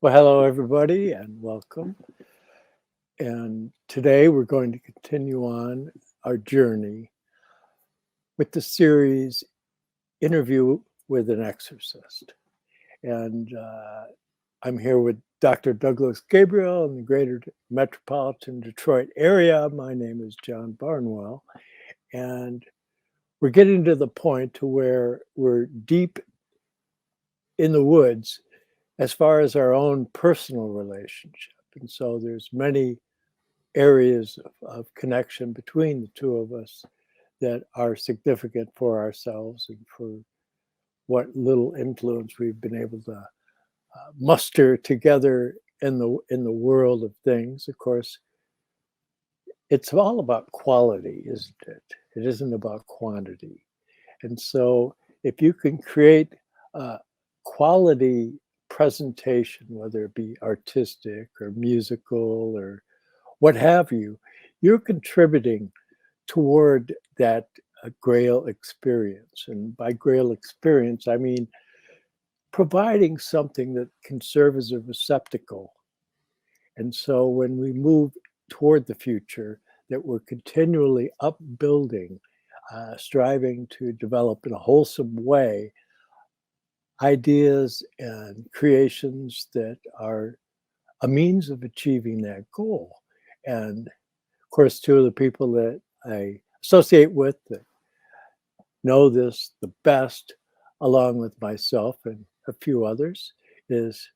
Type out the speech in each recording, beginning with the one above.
Well, hello, everybody, and welcome. And today we're going to continue on our journey with the series Interview with an Exorcist. And I'm here with Dr. Douglas Gabriel in the greater metropolitan Detroit area. My name is John Barnwell. And we're getting to the point to where we're deep in the woods as far as our own personal relationship. And so there's many areas of connection between the two of us that are significant for ourselves and for what little influence we've been able to muster together in the world of things. Of course, it's all about quality, isn't it? It isn't about quantity. And so if you can create a quality presentation, whether it be artistic or musical or what have you, you're contributing toward that Grail experience. And by Grail experience, I mean providing something that can serve as a receptacle. And so when we move toward the future, that we're continually upbuilding, striving to develop in a wholesome way ideas and creations that are a means of achieving that goal. And of course, two of the people that I associate with that know this the best, along with myself and a few others, is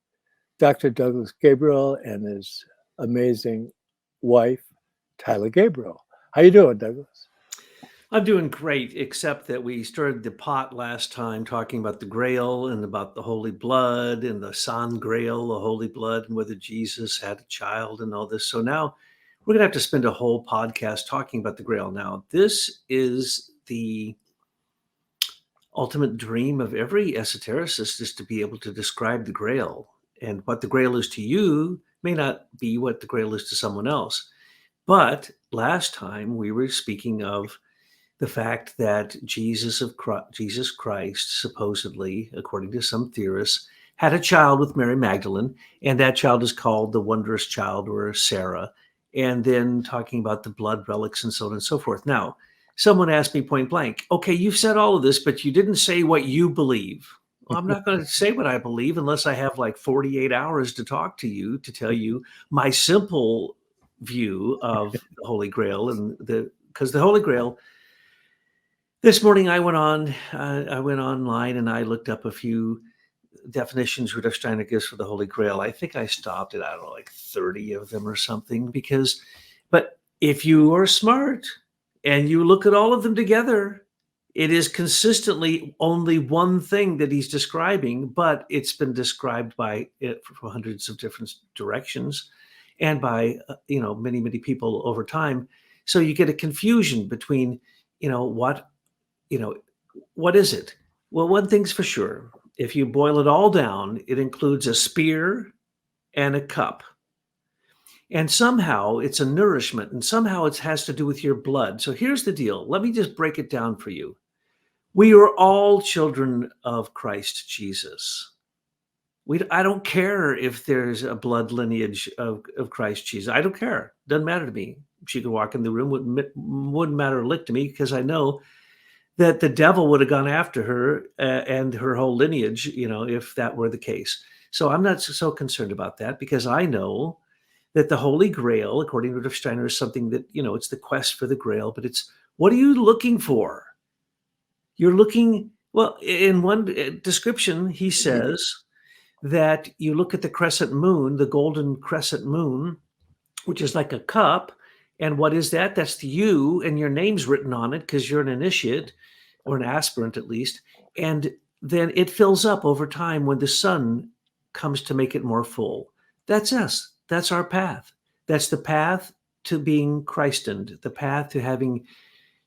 Dr. Douglas Gabriel and his amazing wife, Tyler Gabriel. How you doing, Douglas? I'm doing great, except that we started the pot last time talking about the Grail and about the Holy Blood and the San Grail, the Holy Blood, and whether Jesus had a child and all this. So now we're going to have to spend a whole podcast talking about the Grail. Now, this is the ultimate dream of every esotericist, is to be able to describe the Grail. And what the Grail is to you may not be what the Grail is to someone else. But last time we were speaking of the fact that Jesus Christ, supposedly, according to some theorists, had a child with Mary Magdalene, and that child is called the Wondrous Child, or Sarah, and then talking about the blood relics and so on and so forth. Now, someone asked me point blank, okay, you've said all of this, but you didn't say what you believe. Well, I'm not going to say what I believe unless I have like 48 hours to talk to you to tell you my simple view of the Holy Grail, because the Holy Grail. This morning I went online and I looked up a few definitions Rudolf Steiner gives for the Holy Grail. I think I stopped at, I don't know, like 30 of them or something, but if you are smart and you look at all of them together, it is consistently only one thing that he's describing, but it's been described by it for hundreds of different directions and by, many, many people over time. So you get a confusion between, what what is it? Well, one thing's for sure. If you boil it all down, it includes a spear and a cup. And somehow it's a nourishment, and somehow it has to do with your blood. So here's the deal. Let me just break it down for you. We are all children of Christ Jesus. I don't care if there's a blood lineage of Christ Jesus. I don't care. Doesn't matter to me. She could walk in the room, wouldn't matter a lick to me, because I know that the devil would have gone after her and her whole lineage, if that were the case. So I'm not so concerned about that, because I know that the Holy Grail, according to Rudolf Steiner, is something that, it's the quest for the Grail, but it's, what are you looking for? You're looking, well, in one description, he says that you look at the crescent moon, the golden crescent moon, which is like a cup. And what is that? That's you, and your name's written on it because you're an initiate, or an aspirant at least. And then it fills up over time when the sun comes to make it more full. That's us. That's our path. That's the path to being Christened, the path to having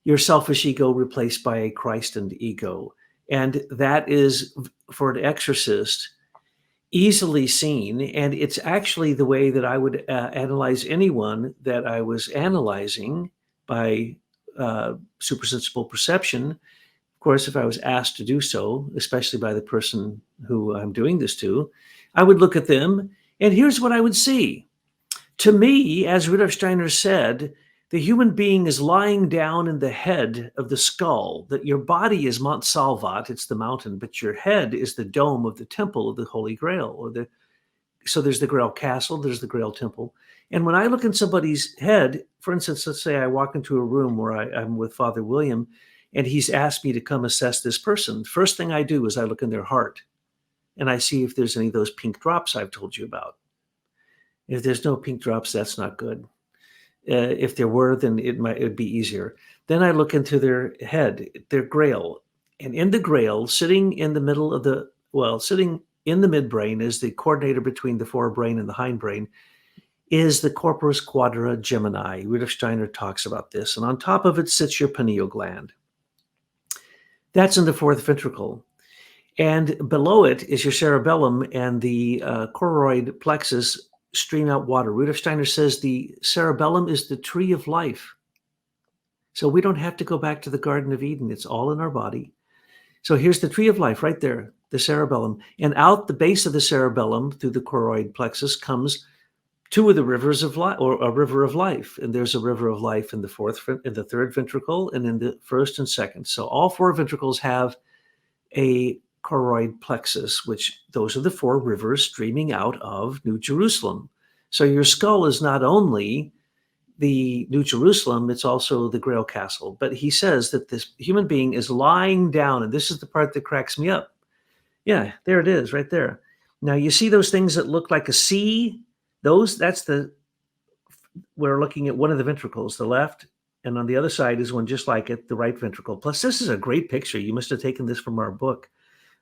your selfish ego replaced by a Christened ego. And that is, for an exorcist, easily seen, and it's actually the way that I would analyze anyone that I was analyzing by supersensible perception. Of course, if I was asked to do so, especially by the person who I'm doing this to, I would look at them And here's what I would see. To me, as Rudolf Steiner said, the human being is lying down in the head of the skull, that your body is Mont Salvat, it's the mountain, but your head is the dome of the temple of the Holy Grail. So there's the Grail Castle, there's the Grail Temple. And when I look in somebody's head, for instance, let's say I walk into a room where I'm with Father William, and he's asked me to come assess this person. First thing I do is I look in their heart, and I see if there's any of those pink drops I've told you about. If there's no pink drops, that's not good. If there were, then it would be easier. Then I look into their head, their grail. And in the grail, sitting in the middle of sitting in the midbrain is the coordinator between the forebrain and the hindbrain, is the corpus quadra Gemini. Rudolf Steiner talks about this. And on top of it sits your pineal gland. That's in the fourth ventricle. And below it is your cerebellum, and the choroid plexus stream out water. Rudolf Steiner says the cerebellum is the tree of life. So we don't have to go back to the Garden of Eden. It's all in our body. So here's the tree of life right there, the cerebellum. And out the base of the cerebellum through the choroid plexus comes two of the rivers of life, or a river of life. And there's a river of life in the third ventricle, and in the first and second. So all four ventricles have a choroid plexus, which those are the four rivers streaming out of New Jerusalem. So your skull is not only the New Jerusalem, it's also the Grail Castle. But he says that this human being is lying down, and this is the part that cracks me up. Yeah, there it is, right there. Now you see those things that look like a C? We're looking at one of the ventricles, the left, and on the other side is one just like it, the right ventricle. Plus, this is a great picture. You must have taken this from our book,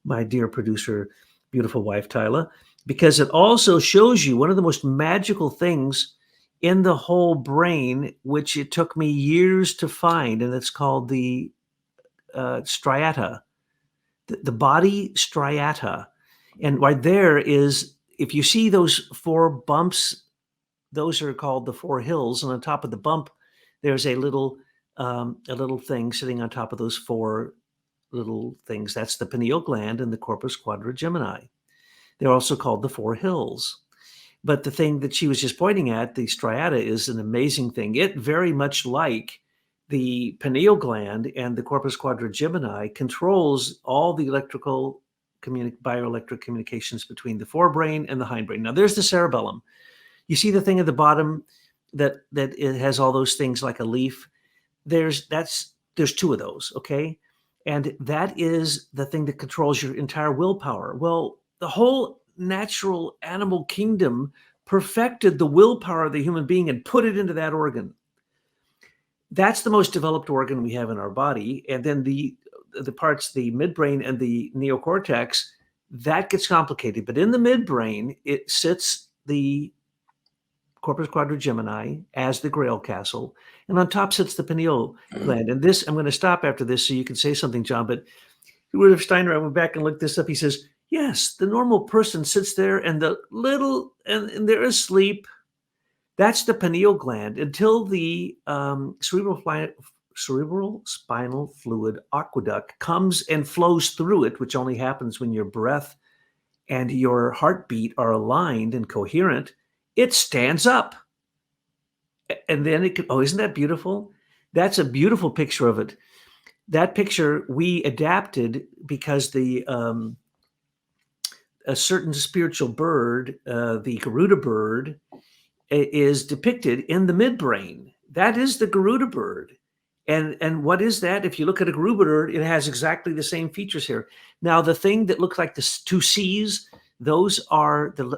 my dear producer, beautiful wife, Tyla, because it also shows you one of the most magical things in the whole brain, which it took me years to find, and it's called the striata, the body striata. And right there is, if you see those four bumps, those are called the four hills, and on top of the bump, there's a little thing sitting on top of those four little things. That's the pineal gland and the corpus quadra Gemini. They're also called the four hills. But the thing that she was just pointing at, the striata, is an amazing thing. It, very much like the pineal gland and the corpus quadra Gemini, controls all the bioelectric communications between the forebrain and the hindbrain. Now there's the cerebellum. You see the thing at the bottom that it has all those things like a leaf. There's two of those, okay? And that is the thing that controls your entire willpower. Well, the whole natural animal kingdom perfected the willpower of the human being and put it into that organ. That's the most developed organ we have in our body. And then the parts, the midbrain and the neocortex, that gets complicated. But in the midbrain, it sits the corpus quadra Gemini as the Grail Castle, and on top sits the pineal gland. And this, I'm going to stop after this so you can say something, John, but Rudolf Steiner, I went back and looked this up. He says, yes, the normal person sits there and and they're asleep. That's the pineal gland until the cerebral spinal fluid aqueduct comes and flows through it, which only happens when your breath and your heartbeat are aligned and coherent. It stands up. And then isn't that beautiful? That's a beautiful picture of it. That picture we adapted because a certain spiritual bird, the Garuda Bird, is depicted in the midbrain. That is the Garuda Bird. And what is that? If you look at a Garuda Bird, it has exactly the same features here. Now, the thing that looks like the two C's, those are the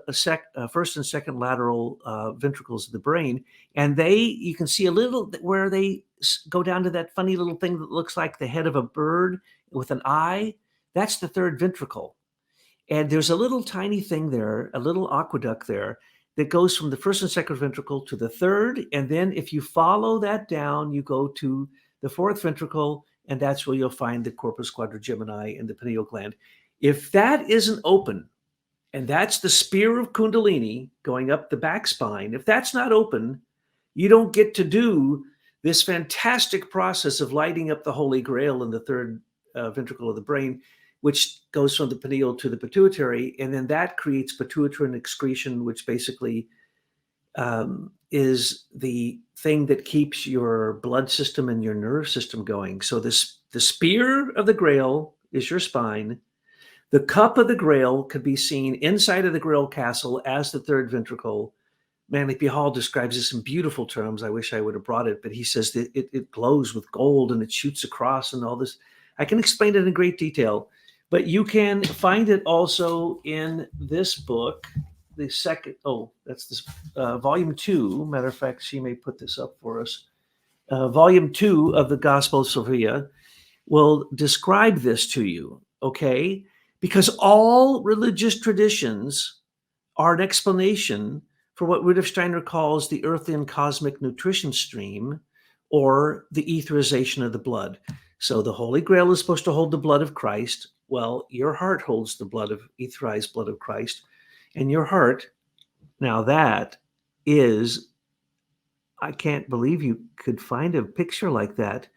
first and second lateral ventricles of the brain. And you can see a little where they go down to that funny little thing that looks like the head of a bird with an eye. That's the third ventricle. And there's a little tiny thing there, a little aqueduct there that goes from the first and second ventricle to the third. And then if you follow that down, you go to the fourth ventricle, and that's where you'll find the corpus quadra Gemini and the pineal gland. If that isn't open, and that's the Spear of Kundalini going up the back spine, if that's not open, you don't get to do this fantastic process of lighting up the Holy Grail in the third ventricle of the brain. which goes from the pineal to the pituitary, and then that creates pituitary excretion, which basically is the thing that keeps your blood system and your nerve system going. So the spear of the Grail is your spine. The cup of the Grail could be seen inside of the Grail castle as the third ventricle. Manly P. Hall describes this in beautiful terms. I wish I would have brought it, but he says that it glows with gold and it shoots across and all this. I can explain it in great detail, but you can find it also in this book, the second, that's this volume 2. Matter of fact, she may put this up for us. Volume 2 of the Gospel of Sophia will describe this to you, okay? Because all religious traditions are an explanation for what Rudolf Steiner calls the earthly and cosmic nutrition stream, or the etherization of the blood. So the Holy Grail is supposed to hold the blood of Christ. Well, your heart holds the etherized blood of Christ. And your heart, now that is, I can't believe you could find a picture like that.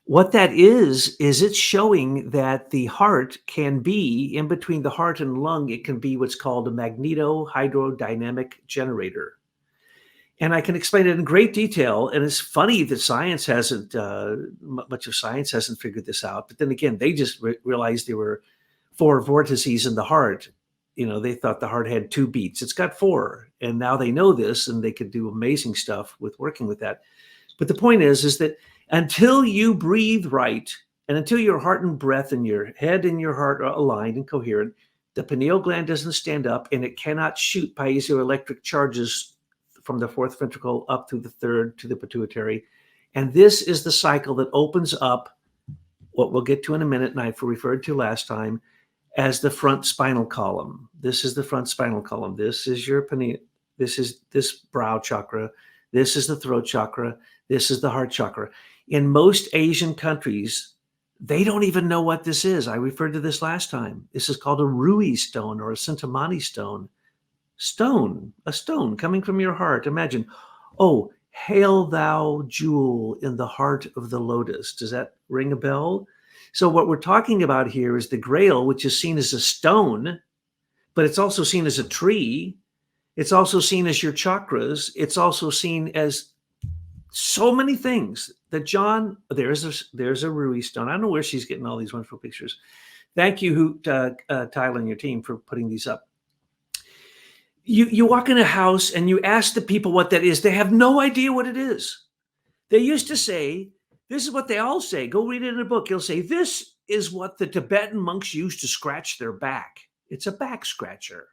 What that is it's showing that the heart can be, in between the heart and lung, it can be what's called a magnetohydrodynamic generator. And I can explain it in great detail. And it's funny that science hasn't, much of science hasn't figured this out. But then again, they just realized there were 4 vortices in the heart. They thought the heart had 2 beats. It's got 4. And now they know this, and they could do amazing stuff with working with that. But the point is that until you breathe right, and until your heart and breath and your head and your heart are aligned and coherent, the pineal gland doesn't stand up, and it cannot shoot piezoelectric charges from the 4th ventricle up through the 3rd to the pituitary. And this is the cycle that opens up what we'll get to in a minute, and I referred to last time as the front spinal column. This is the front spinal column. This is your pineal. This is this brow chakra. This is the throat chakra. This is the heart chakra. In most Asian countries, they don't even know what this is. I referred to this last time. This is called a Rui stone or a Sintamani stone. A stone coming from your heart. Imagine, hail thou jewel in the heart of the lotus. Does that ring a bell? So what we're talking about here is the Grail, which is seen as a stone, but it's also seen as a tree. It's also seen as your chakras. It's also seen as so many things that John, there's a Rui stone. I don't know where she's getting all these wonderful pictures. Thank you, Tyler and your team, for putting these up. You walk in a house and you ask the people what that is. They have no idea what it is. They used to say, this is what they all say. Go read it in a book. You'll say, this is what the Tibetan monks used to scratch their back. It's a back scratcher.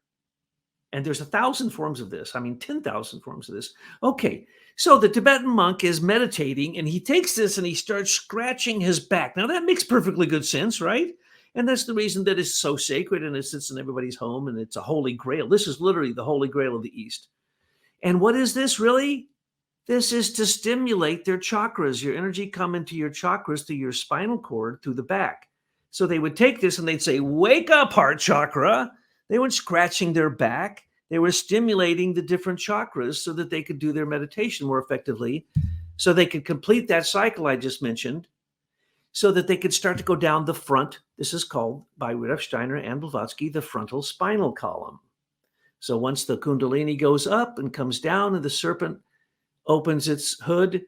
And there's 1,000 forms of this. 10,000 forms of this. Okay, so the Tibetan monk is meditating and he takes this and he starts scratching his back. Now that makes perfectly good sense, right? And that's the reason that it's so sacred and it sits in everybody's home and it's a holy grail. This is literally the holy grail of the East. And what is this really? This is to stimulate their chakras. Your energy come into your chakras through your spinal cord, through the back. So they would take this and they'd say, wake up, heart chakra. They weren't scratching their back. They were stimulating the different chakras so that they could do their meditation more effectively, so they could complete that cycle I just mentioned, so that they could start to go down the front. This is called, by Rudolf Steiner and Blavatsky, the frontal spinal column. So once the Kundalini goes up and comes down and the serpent opens its hood,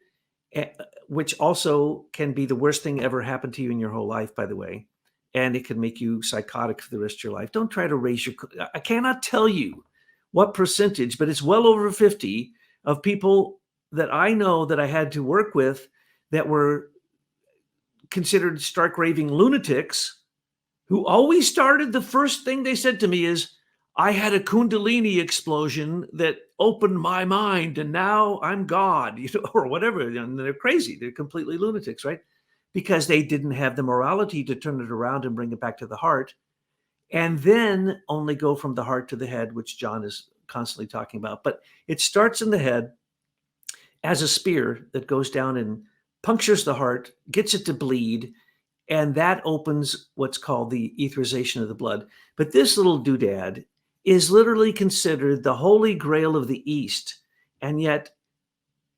which also can be the worst thing ever happened to you in your whole life, by the way. And it can make you psychotic for the rest of your life. Don't try to raise your, I cannot tell you what percentage, but it's well over 50 of people that I know that I had to work with that were considered stark raving lunatics, who always started, the first thing they said to me is, I had a Kundalini explosion that opened my mind and now I'm God, or whatever. And they're crazy. They're completely lunatics, right? Because they didn't have the morality to turn it around and bring it back to the heart, and then only go from the heart to the head, which John is constantly talking about. But it starts in the head as a spear that goes down and punctures the heart, gets it to bleed, and that opens what's called the etherization of the blood. But this little doodad is literally considered the holy grail of the East, and yet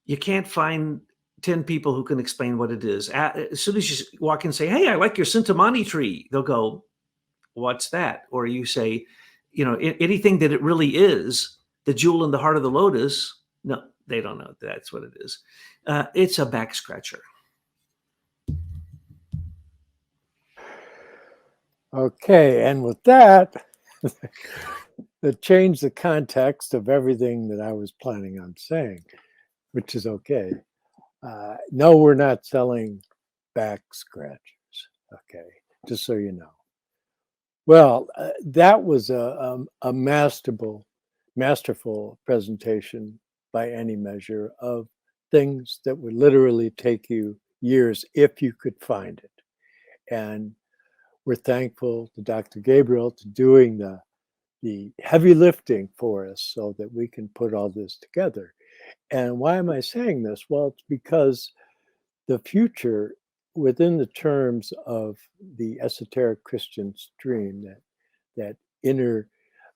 you can't find 10 people who can explain what it is. As soon as you walk in and say, hey, I like your Sintamani tree, they'll go, what's that? Or you say, anything that it really is, the jewel in the heart of the lotus. No, they don't know that's what it is. It's a back scratcher. Okay, and with that, it changed the context of everything that I was planning on saying, which is okay. No, we're not selling back scratchers. Okay, just so you know. Well, that was a masterful presentation by any measure of things that would literally take you years if you could find it. And we're thankful to Dr. Gabriel to doing the heavy lifting for us so that we can put all this together. And why am I saying this? Well, it's because the future within the terms of the esoteric Christian stream, that inner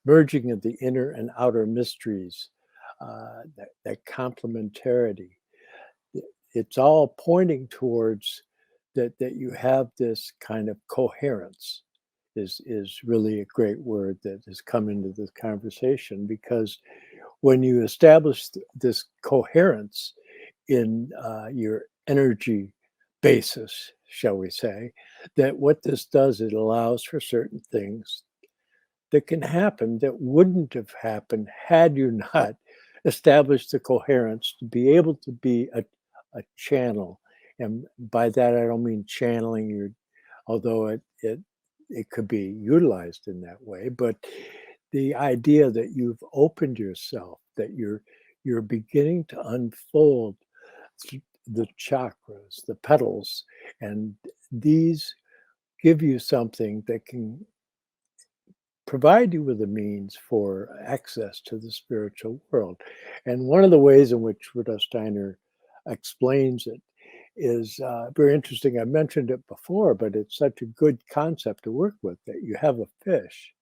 merging of the inner and outer mysteries, that complementarity, it's all pointing towards that you have this kind of coherence is really a great word that has come into this conversation, because when you establish this coherence in your energy basis, shall we say, that what this does, it allows for certain things that can happen that wouldn't have happened had you not established the coherence to be able to be a channel. And by that, I don't mean channeling your, although it could be utilized in that way, but the idea that you've opened yourself, that you're beginning to unfold the chakras, the petals, and these give you something that can provide you with a means for access to the spiritual world. And one of the ways in which Rudolf Steiner explains it is very interesting. I mentioned it before, but it's such a good concept to work with, that you have a fish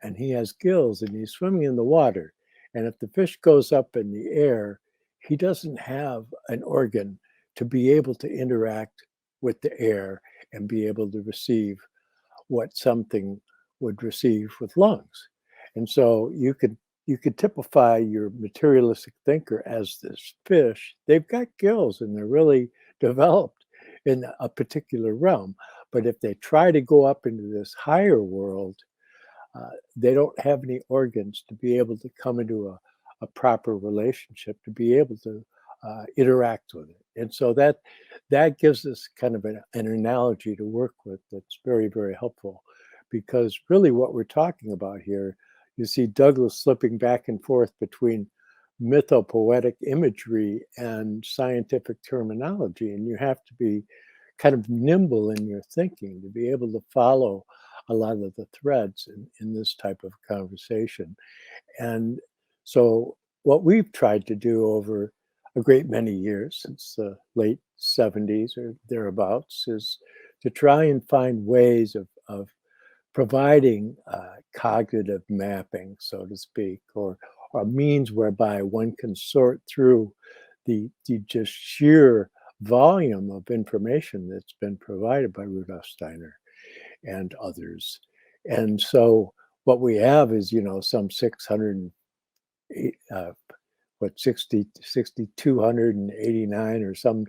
and he has gills and he's swimming in the water. And if the fish goes up in the air, he doesn't have an organ to be able to interact with the air and be able to receive what something would receive with lungs. And so you could typify your materialistic thinker as this fish. They've got gills and they're really developed in a particular realm. But if they try to go up into this higher world, they don't have any organs to be able to come into a proper relationship, to be able to interact with it. And so that gives us kind of an analogy to work with that's very, very helpful, because really what we're talking about here, you see Douglas slipping back and forth between mythopoetic imagery and scientific terminology, and you have to be kind of nimble in your thinking to be able to follow a lot of the threads in this type of conversation. And so what we've tried to do over a great many years, since the late 70s or thereabouts, is to try and find ways of providing cognitive mapping, so to speak, or a means whereby one can sort through the just sheer volume of information that's been provided by Rudolf Steiner and others. And so what we have is, some 600, 6,289 or some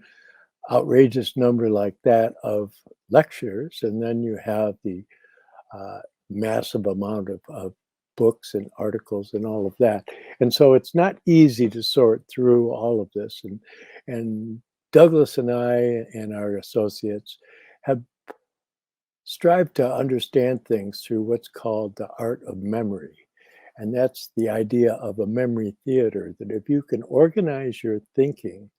outrageous number like that of lectures. And then you have the massive amount of books and articles and all of that. And so it's not easy to sort through all of this. And Douglas and I and our associates have strived to understand things through what's called the art of memory. And that's the idea of a memory theater, that if you can organize your thinking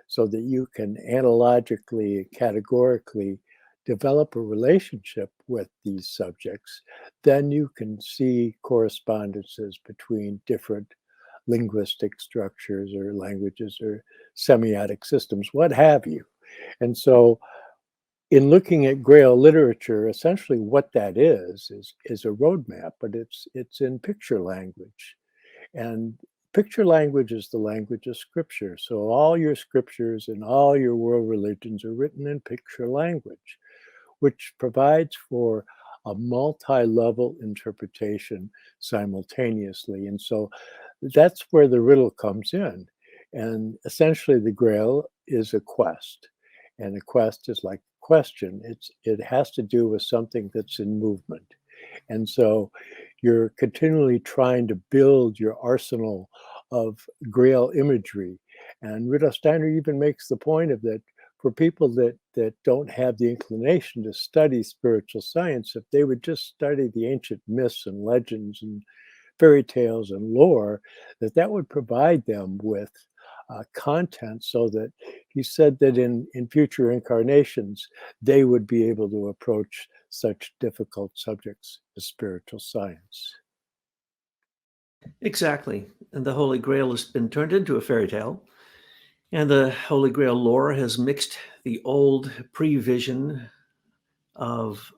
so that you can analogically, categorically develop a relationship with these subjects, then you can see correspondences between different linguistic structures or languages or semiotic systems, what have you. And so in looking at Grail literature, essentially what that is a roadmap, but it's in picture language. And picture language is the language of scripture. So all your scriptures and all your world religions are written in picture language, which provides for a multi-level interpretation simultaneously. And so that's where the riddle comes in. And essentially the Grail is a quest. And a quest is like a question. It has to do with something that's in movement. And so you're continually trying to build your arsenal of Grail imagery. And Rudolf Steiner even makes the point of that for people that don't have the inclination to study spiritual science, if they would just study the ancient myths and legends and fairy tales and lore, that would provide them with content, so that he said that in future incarnations, they would be able to approach such difficult subjects as spiritual science. Exactly. And the Holy Grail has been turned into a fairy tale. And the Holy Grail lore has mixed the old prevision of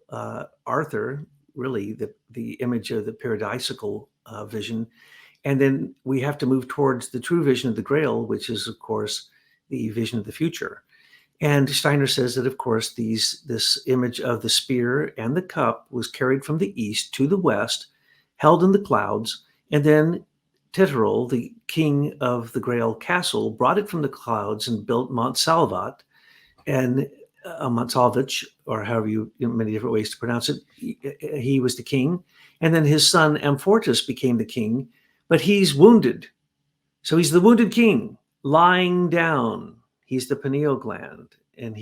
Arthur, really the image of the paradisical vision. And then we have to move towards the true vision of the Grail, which is, of course, the vision of the future. And Steiner says that, of course, this image of the spear and the cup was carried from the east to the west, held in the clouds, and then Titterel, the king of the Grail castle, brought it from the clouds and built Mont Salvat, and Mont Salvage, or however many different ways to pronounce it. He was the king, and then his son Amfortas became the king, but he's wounded, so he's the wounded king lying down. He's the pineal gland, and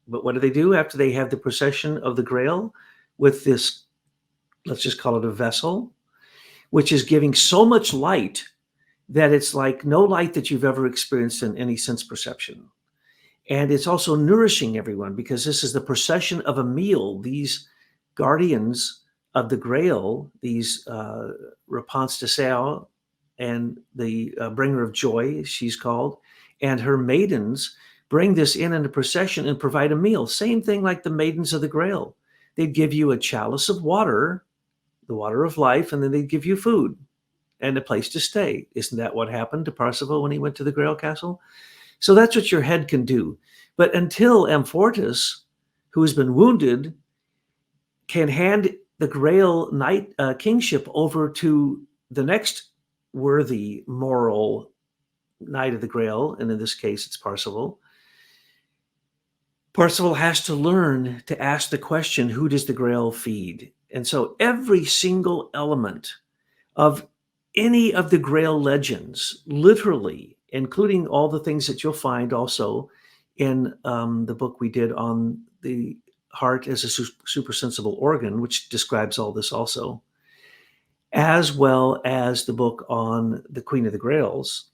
but what do they do after they have the procession of the Grail with this? Let's just call it a vessel, which is giving so much light that it's like no light that you've ever experienced in any sense perception. And it's also nourishing everyone, because this is the procession of a meal. These guardians of the Grail, these Réponse de Sao, and the bringer of joy, she's called, and her maidens bring this in a procession and provide a meal. Same thing like the maidens of the Grail. They'd give you a chalice of water, the water of life, and then they'd give you food and a place to stay. Isn't that what happened to Parsifal when he went to the Grail castle? So that's what your head can do. But until Amfortas, who has been wounded, can hand the Grail knight kingship over to the next worthy moral knight of the Grail, and in this case it's Parsifal, Parsifal has to learn to ask the question, who does the Grail feed? And so every single element of any of the Grail legends, literally, including all the things that you'll find also in the book we did on the heart as a supersensible organ, which describes all this also, as well as the book on the Queen of the Grails.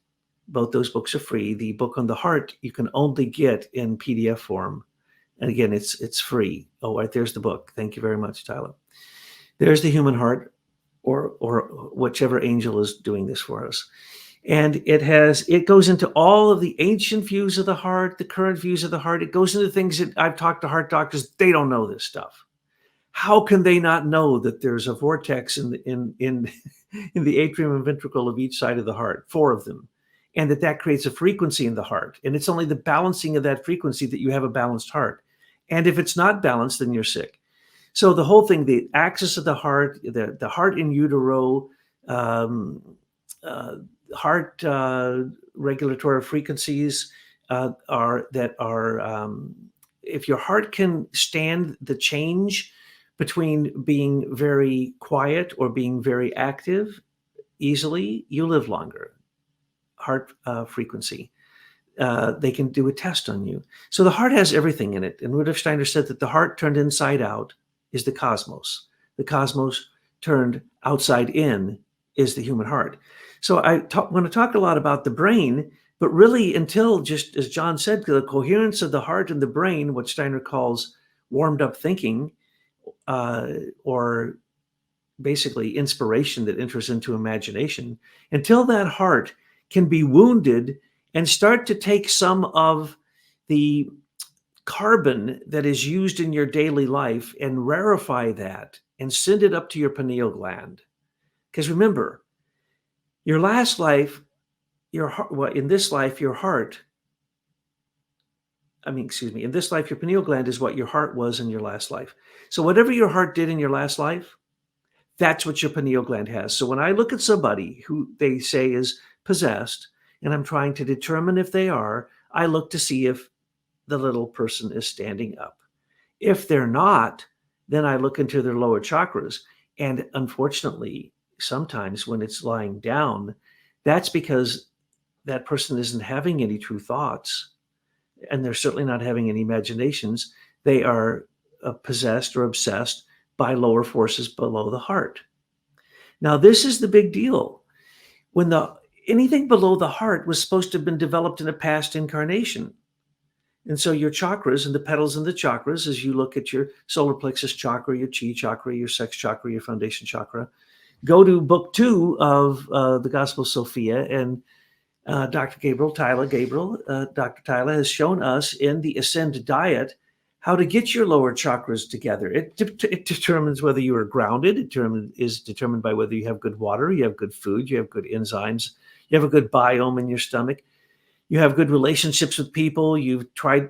Both those books are free. The book on the heart you can only get in PDF form. And again, it's free. Oh, right, there's the book. Thank you very much, Tyler. There's the human heart, or whichever angel is doing this for us. And it goes into all of the ancient views of the heart, the current views of the heart. It goes into things that I've talked to heart doctors, they don't know this stuff. How can they not know that there's a vortex in the atrium and ventricle of each side of the heart, 4 of them, and that creates a frequency in the heart? And it's only the balancing of that frequency that you have a balanced heart. And if it's not balanced, then you're sick. So the whole thing, the axis of the heart, the heart in utero, heart regulatory frequencies if your heart can stand the change between being very quiet or being very active easily, you live longer. Heart frequency. They can do a test on you. So the heart has everything in it. And Rudolf Steiner said that the heart turned inside out is the cosmos. The cosmos turned outside in is the human heart. So I want to talk a lot about the brain, but really until, just as John said, the coherence of the heart and the brain, what Steiner calls warmed up thinking, or basically inspiration that enters into imagination, until that heart can be wounded and start to take some of the carbon that is used in your daily life and rarefy that and send it up to your pineal gland. Because remember, your last life, in this life, your heart in this life, your pineal gland is what your heart was in your last life. So whatever your heart did in your last life, that's what your pineal gland has. So when I look at somebody who they say is possessed, and I'm trying to determine if they are, I look to see if the little person is standing up. If they're not, then I look into their lower chakras. And unfortunately, sometimes when it's lying down, that's because that person isn't having any true thoughts, and they're certainly not having any imaginations. They are possessed or obsessed by lower forces below the heart. Now, this is the big deal. When anything below the heart was supposed to have been developed in a past incarnation. And so your chakras and the petals in the chakras, as you look at your solar plexus chakra, your chi chakra, your sex chakra, your foundation chakra, go to book 2 of the Gospel of Sophia, and Dr. Tyler has shown us in the Ascend diet how to get your lower chakras together. It determines whether you are grounded. It is determined by whether you have good water, you have good food, you have good enzymes, you have a good biome in your stomach, you have good relationships with people.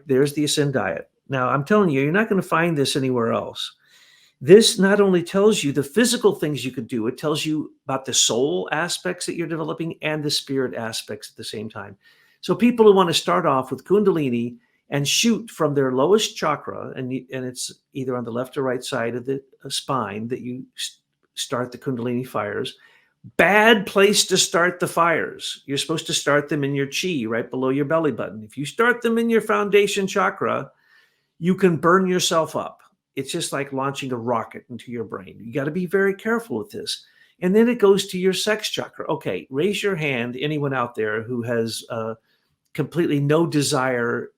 There's the Ascend diet. Now, I'm telling you, you're not going to find this anywhere else. This not only tells you the physical things you could do, it tells you about the soul aspects that you're developing and the spirit aspects at the same time. So people who want to start off with Kundalini and shoot from their lowest chakra, and it's either on the left or right side of the spine that you start the Kundalini fires. Bad place to start the fires. You're supposed to start them in your chi, right below your belly button. If you start them in your foundation chakra, you can burn yourself up. It's just like launching a rocket into your brain. You got to be very careful with this. And then it goes to your sex chakra. Okay, raise your hand, anyone out there who has completely no desire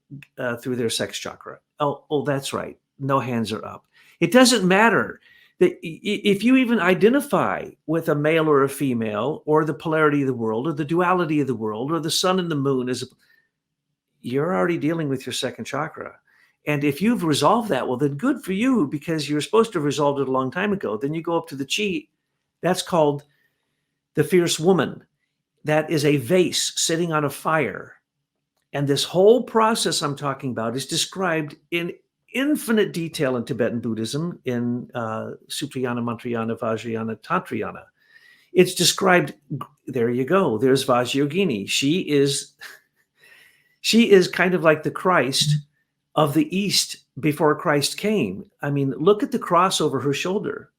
through their sex chakra. Oh, that's right. No hands are up. It doesn't matter that if you even identify with a male or a female, or the polarity of the world, or the duality of the world, or the sun and the moon, you're already dealing with your second chakra. And if you've resolved that, well, then good for you, because you're supposed to have resolved it a long time ago. Then you go up to the chi. That's called the fierce woman. That is a vase sitting on a fire. And this whole process I'm talking about is described in infinite detail in Tibetan Buddhism, in Sutrayana, Mantrayana, Vajrayana, Tantrayana. It's described, there you go, there's Vasiogini. She is kind of like the Christ of the East before Christ came. I mean, look at the cross over her shoulder.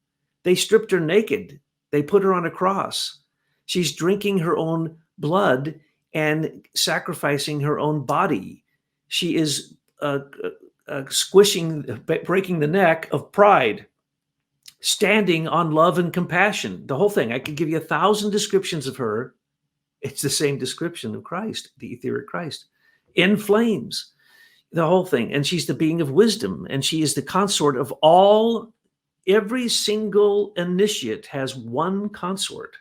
They stripped her naked. They put her on a cross. She's drinking her own blood and sacrificing her own body. She is breaking the neck of pride, standing on love and compassion. The whole thing. I could give you 1,000 descriptions of her. It's the same description of Christ, the etheric Christ, in flames. The whole thing. And she's the being of wisdom, and she is the consort of all. Every single initiate has one consort.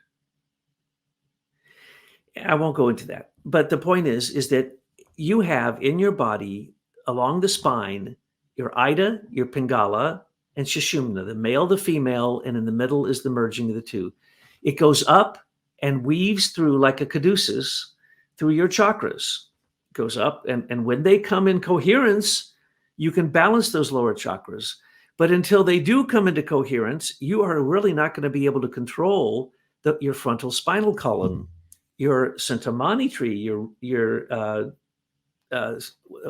I won't go into that, but the point is that you have in your body, along the spine, your Ida, your Pingala, and Sushumna, the male, the female, and in the middle is the merging of the two. It goes up and weaves through like a caduceus through your chakras. It goes up, and when they come in coherence, you can balance those lower chakras. But until they do come into coherence, you are really not going to be able to control your frontal spinal column, your Centamani tree, your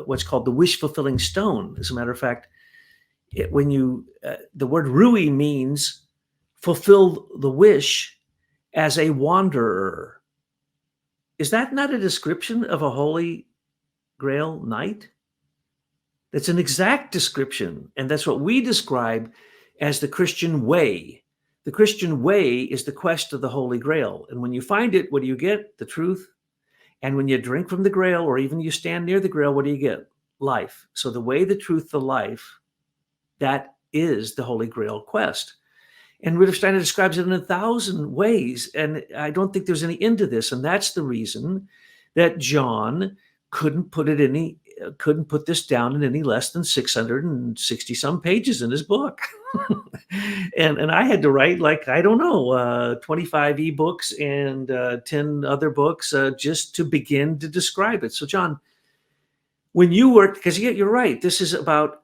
what's called the wish-fulfilling stone. As a matter of fact, the word Rui means fulfill the wish as a wanderer. Is that not a description of a holy Grail knight? That's an exact description, and that's what we describe as the Christian way. The Christian way is the quest of the Holy Grail, and when you find it, what do you get? The truth. And when you drink from the Grail, or even you stand near the Grail, what do you get? Life. So the way, the truth, the life, that is the Holy Grail quest. And Rudolf Steiner describes it in 1,000 ways, and I don't think there's any end to this, and that's the reason that John couldn't put this down in any less than 660 some pages in his book. and I had to write 25 ebooks and 10 other books just to begin to describe it. So John, when you work, because you're right, this is about,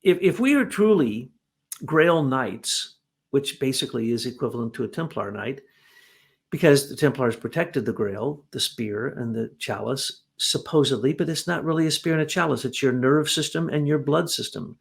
if we are truly Grail Knights, which basically is equivalent to a Templar Knight, because the Templars protected the Grail, the spear and the chalice, supposedly, but it's not really a spear and a chalice. It's your nerve system and your blood system.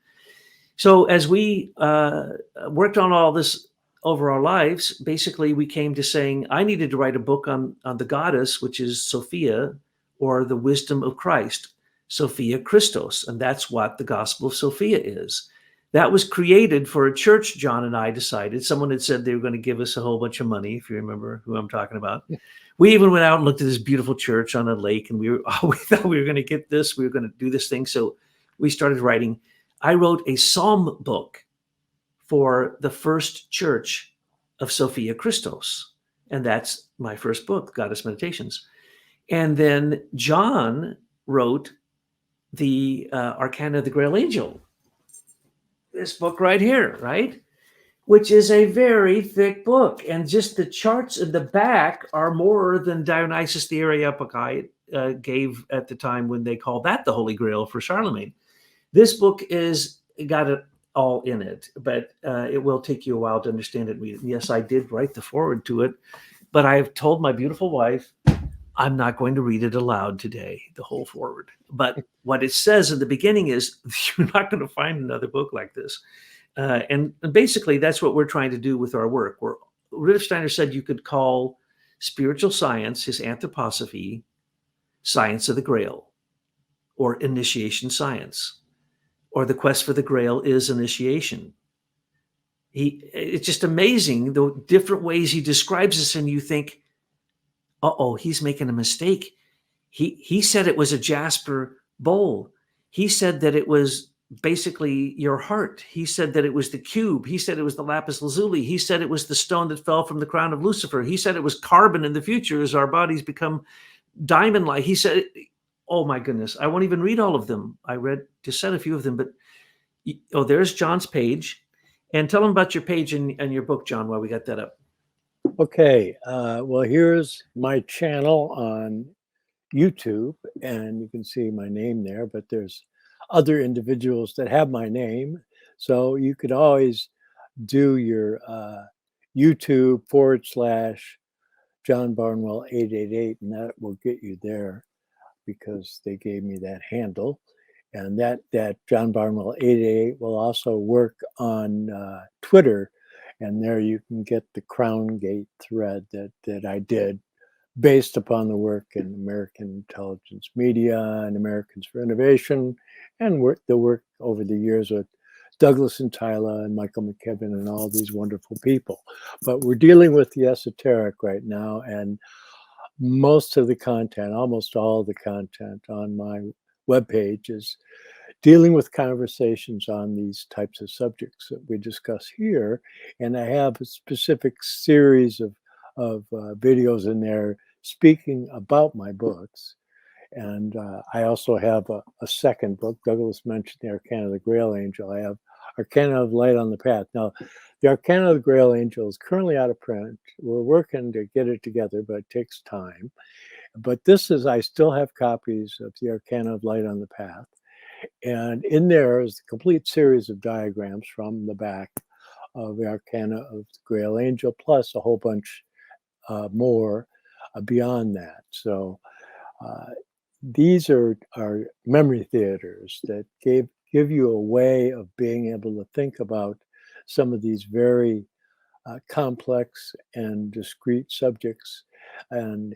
So as we worked on all this over our lives, basically we came to saying, I needed to write a book on the goddess, which is Sophia, or the wisdom of Christ, Sophia Christos. And that's what the Gospel of Sophia is. That was created for a church. John and I decided, someone had said they were going to give us a whole bunch of money, if you remember who I'm talking about. We even went out and looked at this beautiful church on a lake, and we thought we were going to get this, we were going to do this thing. So we started writing. I wrote a psalm book for the first church of Sophia Christos. And that's my first book, Goddess Meditations. And then John wrote the Arcana of the Grail Angel, this book right here, right? Which is a very thick book. And just the charts in the back are more than Dionysius the Areopagite gave at the time when they called that the Holy Grail for Charlemagne. This book got it all in it, but it will take you a while to understand it. Yes, I did write the foreword to it, but I've told my beautiful wife, I'm not going to read it aloud today, the whole foreword. But what it says in the beginning is, you're not going to find another book like this. And basically, that's what we're trying to do with our work. Rudolf Steiner said you could call spiritual science, his anthroposophy, science of the Grail, or initiation science, or the quest for the Grail is initiation. It's just amazing the different ways he describes this, and you think, uh-oh, he's making a mistake. He said it was a jasper bowl. He said that it was basically your heart. He said that it was the cube. He said it was the lapis lazuli. He said it was the stone that fell from the crown of Lucifer. He said it was carbon in the future as our bodies become diamond-like. He said, oh my goodness, I won't even read all of them. I just said a few of them, but there's John's page. And tell them about your page and your book, John, while we got that up. Okay, well, here's my channel on YouTube, and you can see my name there, but there's other individuals that have my name. So you could always do your YouTube /John Barnwell 888, and that will get you there because they gave me that handle. And that John Barnwell 888 will also work on Twitter, and there you can get the Crown Gate thread that I did based upon the work in American Intelligence Media and Americans for Innovation, and the work over the years with Douglas and Tyler and Michael McKibben and all these wonderful people. But we're dealing with the esoteric right now, and most of the content, almost all the content on my webpage is dealing with conversations on these types of subjects that we discuss here. And I have a specific series of videos in there speaking about my books. And I also have a second book. Douglas mentioned the Arcana of the Grail Angel. I have Arcana of Light on the Path. Now, the Arcana of the Grail Angel is currently out of print. We're working to get it together, but it takes time. But I still have copies of the Arcana of Light on the Path. And in there is a complete series of diagrams from the back of the Arcana of the Grail Angel, plus a whole bunch more beyond that. So these are memory theaters that give you a way of being able to think about some of these very complex and discrete subjects, and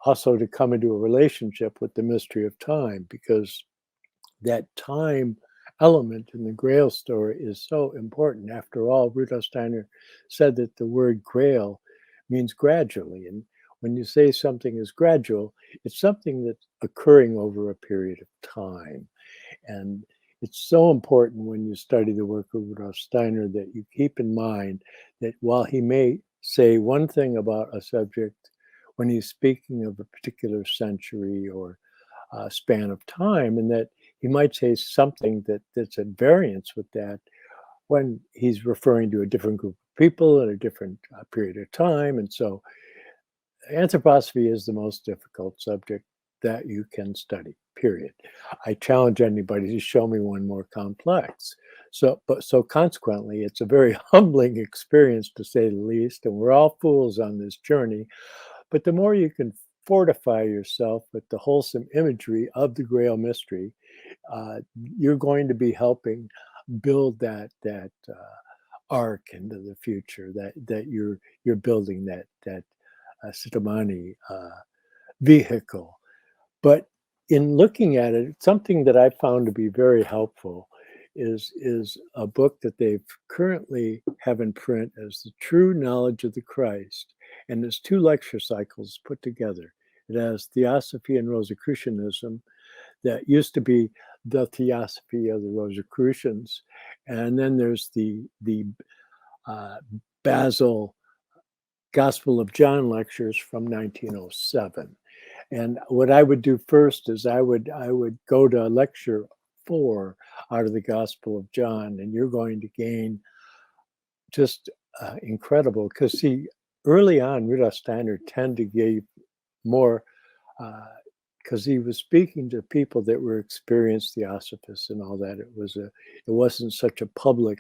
also to come into a relationship with the mystery of time, because that time element in the Grail story is so important. After all, Rudolf Steiner said that the word Grail means gradually. And when you say something is gradual, it's something that's occurring over a period of time. And it's so important when you study the work of Rudolf Steiner that you keep in mind that while he may say one thing about a subject when he's speaking of a particular century or span of time, and that he might say something that's at variance with that when he's referring to a different group of people at a different period of time. And so anthroposophy is the most difficult subject that you can study, period. I challenge anybody to show me one more complex. So consequently, it's a very humbling experience, to say the least, and we're all fools on this journey. But the more you can fortify yourself with the wholesome imagery of the Grail mystery, you're going to be helping build that arc into the future, that you're building that Sitamani vehicle. But in looking at it, something that I found to be very helpful is a book that they've currently have in print as The True Knowledge of the Christ, and there's 2 lecture cycles put together. It has Theosophy and Rosicrucianism, that used to be the Theosophy of the Rosicrucians, and then there's the Basil Gospel of John lectures from 1907. And what I would do first is I would go to lecture 4 out of the Gospel of John, and you're going to gain just incredible, because see, early on, Rudolf Steiner tended to give more, because he was speaking to people that were experienced theosophists and all that. It wasn't such a public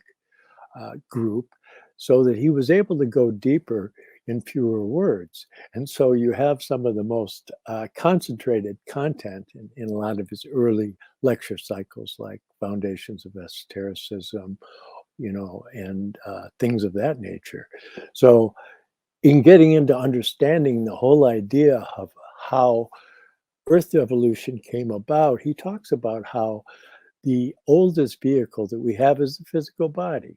group, so that he was able to go deeper in fewer words. And so you have some of the most concentrated content in a lot of his early lecture cycles, like Foundations of Esotericism, and things of that nature. So in getting into understanding the whole idea of how Earth evolution came about, he talks about how the oldest vehicle that we have is the physical body.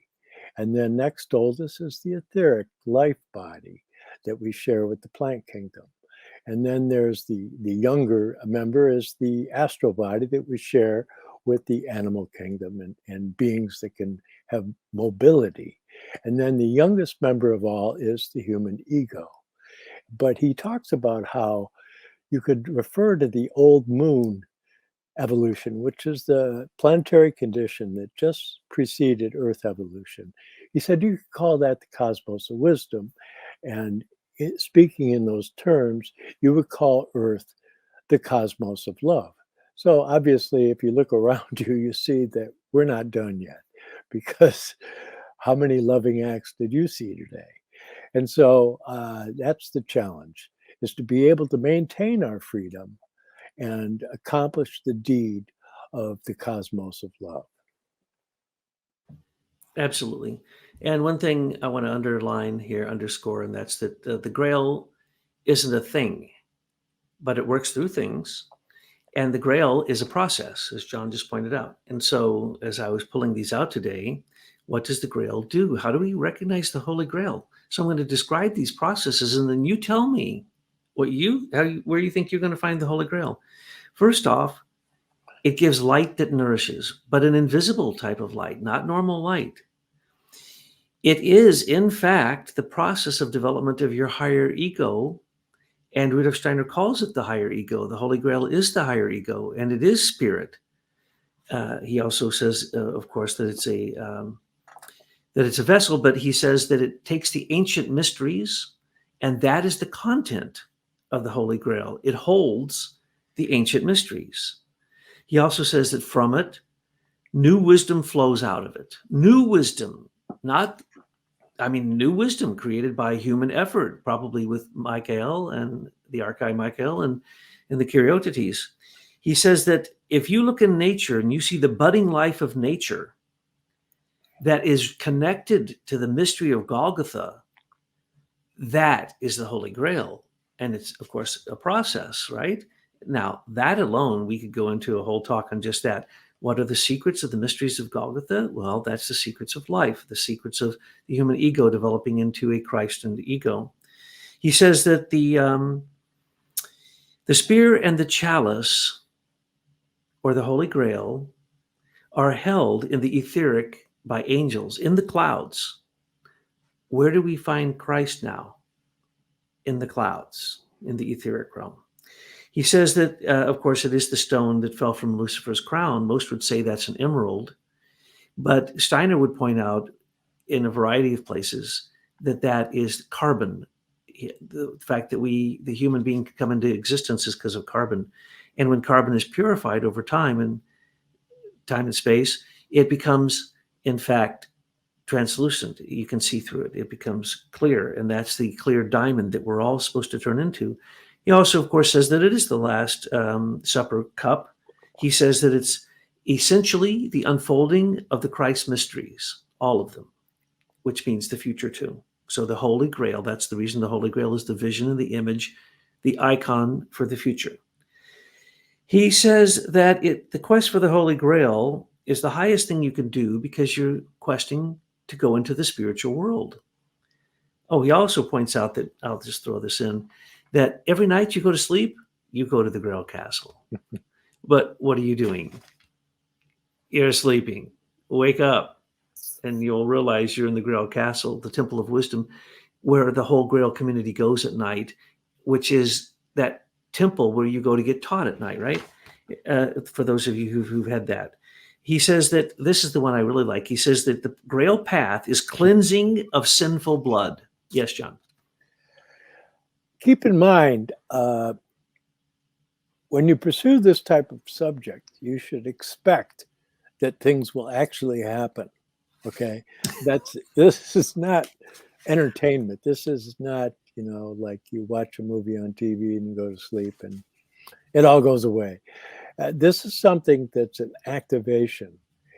And then next oldest is the etheric life body that we share with the plant kingdom. And then there's the younger member is the astral body that we share with the animal kingdom and beings that can have mobility. And then the youngest member of all is the human ego. But he talks about how you could refer to the old moon evolution, which is the planetary condition that just preceded Earth evolution. He said you could call that the cosmos of wisdom. And speaking in those terms, you would call Earth the cosmos of love. So obviously, if you look around you, you see that we're not done yet, because how many loving acts did you see today? And so that's the challenge, is to be able to maintain our freedom and accomplish the deed of the cosmos of love. Absolutely. And one thing I want to underscore, and that's that the Grail isn't a thing, but it works through things. And the Grail is a process, as John just pointed out. And so, as I was pulling these out today, what does the Grail do? How do we recognize the Holy Grail? So I'm going to describe these processes, and then you tell me where you think you're going to find the Holy Grail. First off, it gives light that nourishes, but an invisible type of light, not normal light. It is, in fact, the process of development of your higher ego. And Rudolf Steiner calls it the higher ego. The Holy Grail is the higher ego, and it is spirit. He also says, of course, that it's a vessel, but he says that it takes the ancient mysteries, and that is the content of the Holy Grail. It holds the ancient mysteries. He also says that from it, new wisdom flows out of it. New wisdom, new wisdom created by human effort, probably with Michael and the Archai Michael and the Kyrioteites. He says that if you look in nature and you see the budding life of nature that is connected to the mystery of Golgotha, that is the Holy Grail. And it's, of course, a process, right? Now, that alone, we could go into a whole talk on just that. What are the secrets of the mysteries of Golgotha? Well, that's the secrets of life, the secrets of the human ego developing into a Christ and the ego. He says that the spear and the chalice, or the Holy Grail, are held in the etheric by angels in the clouds. Where do we find Christ now? In the clouds, in the etheric realm. He says that, of course, it is the stone that fell from Lucifer's crown. Most would say that's an emerald. But Steiner would point out in a variety of places that that is carbon. The fact that the human being can come into existence is because of carbon. And when carbon is purified over time and space, it becomes, in fact, translucent. You can see through it. It becomes clear. And that's the clear diamond that we're all supposed to turn into. He also, of course, says that it is the Last Supper cup. He says that it's essentially the unfolding of the Christ mysteries, all of them, which means the future too. So the Holy Grail, that's the reason the Holy Grail is the vision and the image, the icon for the future. He says that the quest for the Holy Grail is the highest thing you can do because you're questing to go into the spiritual world. Oh, he also points out that, I'll just throw this in, that every night you go to sleep, you go to the Grail Castle. But what are you doing? You're sleeping. Wake up, and you'll realize you're in the Grail Castle, the Temple of Wisdom, where the whole Grail community goes at night, which is that temple where you go to get taught at night, right? For those of you who've had that. He says that, this is the one I really like. He says that the Grail path is cleansing of sinful blood. Yes, John. Keep in mind, when you pursue this type of subject, you should expect that things will actually happen. Okay, this is not entertainment. This is not, like you watch a movie on TV and you go to sleep and it all goes away. This is something that's an activation,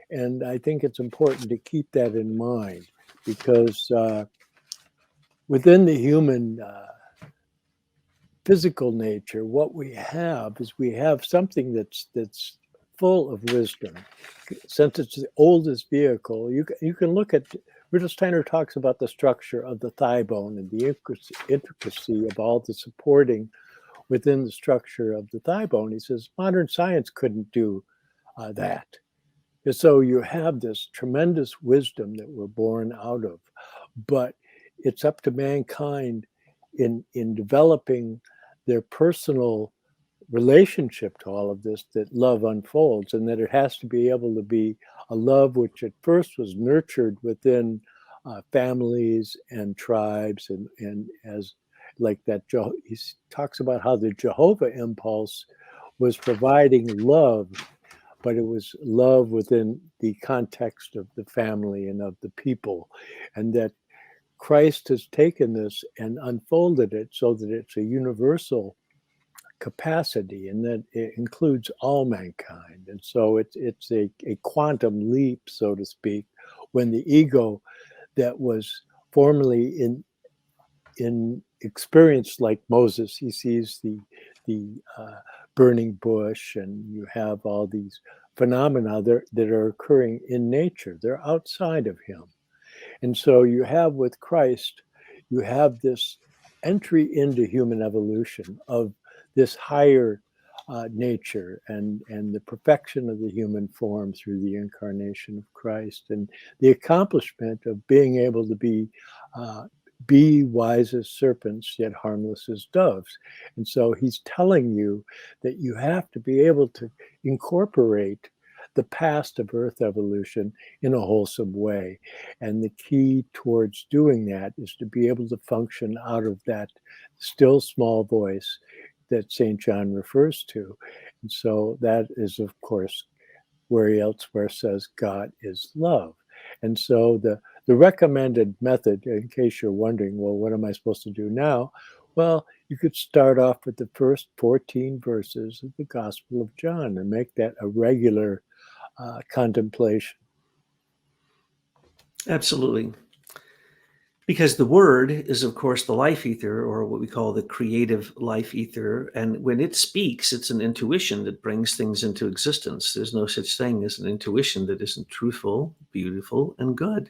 and I think it's important to keep that in mind because within the human physical nature, what we have is we have something that's full of wisdom. Since it's the oldest vehicle, you can look at, Rudolf Steiner talks about the structure of the thigh bone and the intricacy of all the supporting within the structure of the thigh bone. He says modern science couldn't do that. And so you have this tremendous wisdom that we're born out of, but it's up to mankind in developing their personal relationship to all of this that love unfolds, and that it has to be able to be a love which at first was nurtured within families and tribes, and as like that, he talks about how the Jehovah impulse was providing love, but it was love within the context of the family and of the people, and that Christ has taken this and unfolded it so that it's a universal capacity, and that it includes all mankind. And so it's a quantum leap, so to speak, when the ego that was formerly in experience, like Moses, he sees the burning bush, and you have all these phenomena that are occurring in nature. They're outside of him. And so you have with Christ, you have this entry into human evolution of this higher nature and the perfection of the human form through the incarnation of Christ, and the accomplishment of being able to be wise as serpents, yet harmless as doves. And so he's telling you that you have to be able to incorporate the past of Earth evolution in a wholesome way. And the key towards doing that is to be able to function out of that still small voice that St. John refers to. And so that is, of course, where he elsewhere says God is love. And so the recommended method, in case you're wondering, well, what am I supposed to do now? Well, you could start off with the first 14 verses of the Gospel of John and make that a regular contemplation. Absolutely. Because the word is, of course, the life ether, or what we call the creative life ether. And when it speaks, it's an intuition that brings things into existence. There's no such thing as an intuition that isn't truthful, beautiful, and good.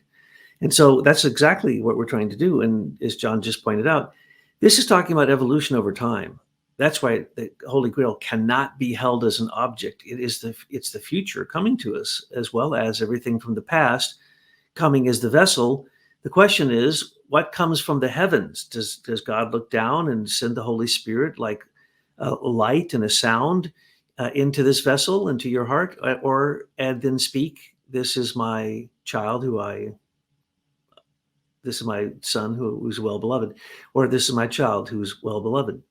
And so that's exactly what we're trying to do. And as John just pointed out, this is talking about evolution over time. That's why the Holy Grail cannot be held as an object. It's the future coming to us, as well as everything from the past coming as the vessel. The question is, what comes from the heavens? Does God look down and send the Holy Spirit like a light and a sound into this vessel, into your heart, and then speak, "This is my child who I this is my son who's well beloved, or this is my child who's well beloved.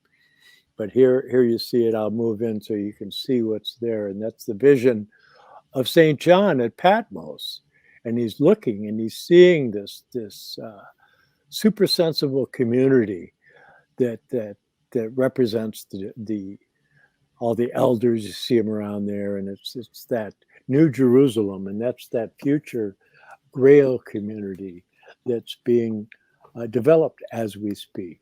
But here you see it. I'll move in so you can see what's there. And that's the vision of St. John at Patmos. And he's looking and he's seeing this super sensible community that represents the all the elders. You see them around there, and it's that New Jerusalem, and that's that future Grail community that's being developed as we speak.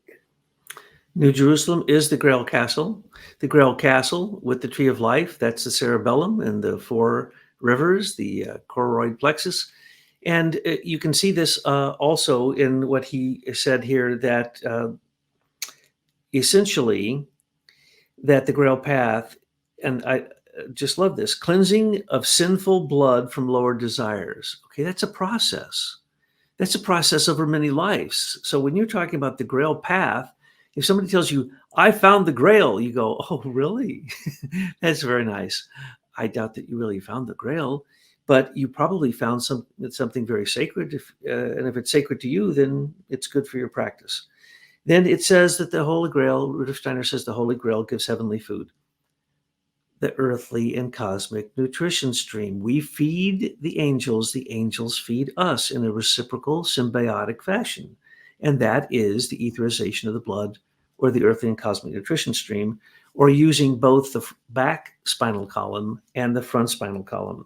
New Jerusalem is the Grail Castle. The Grail Castle with the Tree of Life, that's the cerebellum and the 4 rivers, the choroid plexus. And you can see this also in what he said here, that essentially that the Grail path, and I just love this, cleansing of sinful blood from lower desires. Okay, that's a process. That's a process over many lives. So when you're talking about the Grail path, if somebody tells you, I found the Grail, you go, oh, really? That's very nice. I doubt that you really found the Grail, but you probably found something very sacred. And if it's sacred to you, then it's good for your practice. Then it says that the Holy Grail, Rudolf Steiner says the Holy Grail gives heavenly food, the earthly and cosmic nutrition stream. We feed the angels feed us in a reciprocal symbiotic fashion. And that is the etherization of the blood, or the earthly and cosmic nutrition stream, or using both the back spinal column and the front spinal column.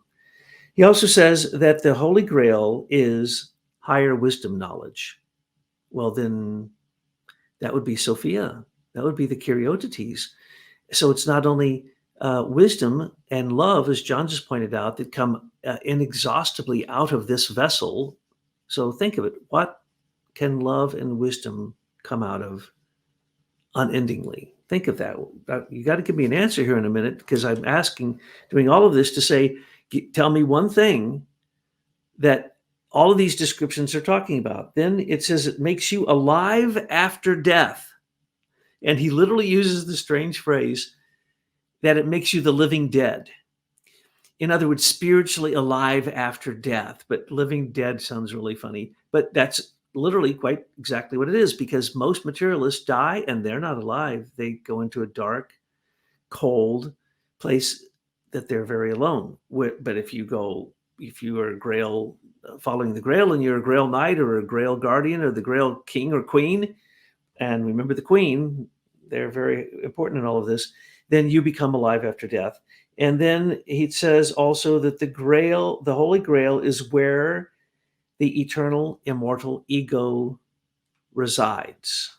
He also says that the Holy Grail is higher wisdom knowledge. Well, then that would be Sophia. That would be the Kyrioteites. So it's not only wisdom and love, as John just pointed out, that come inexhaustibly out of this vessel. So think of it. What can love and wisdom come out of unendingly? Think of that. You got to give me an answer here in a minute, because I'm doing all of this to say, tell me one thing that all of these descriptions are talking about. Then it says it makes you alive after death. And he literally uses the strange phrase that it makes you the living dead. In other words, spiritually alive after death. But living dead sounds really funny. But that's literally quite exactly what it is, because most materialists die and they're not alive. They go into a dark, cold place that they're very alone. But if you are a Grail, following the Grail, and you're a Grail Knight or a Grail Guardian or the Grail King or Queen, and remember the Queen, they're very important in all of this, then you become alive after death. And then he says also that the Holy Grail, is where the eternal, immortal ego resides.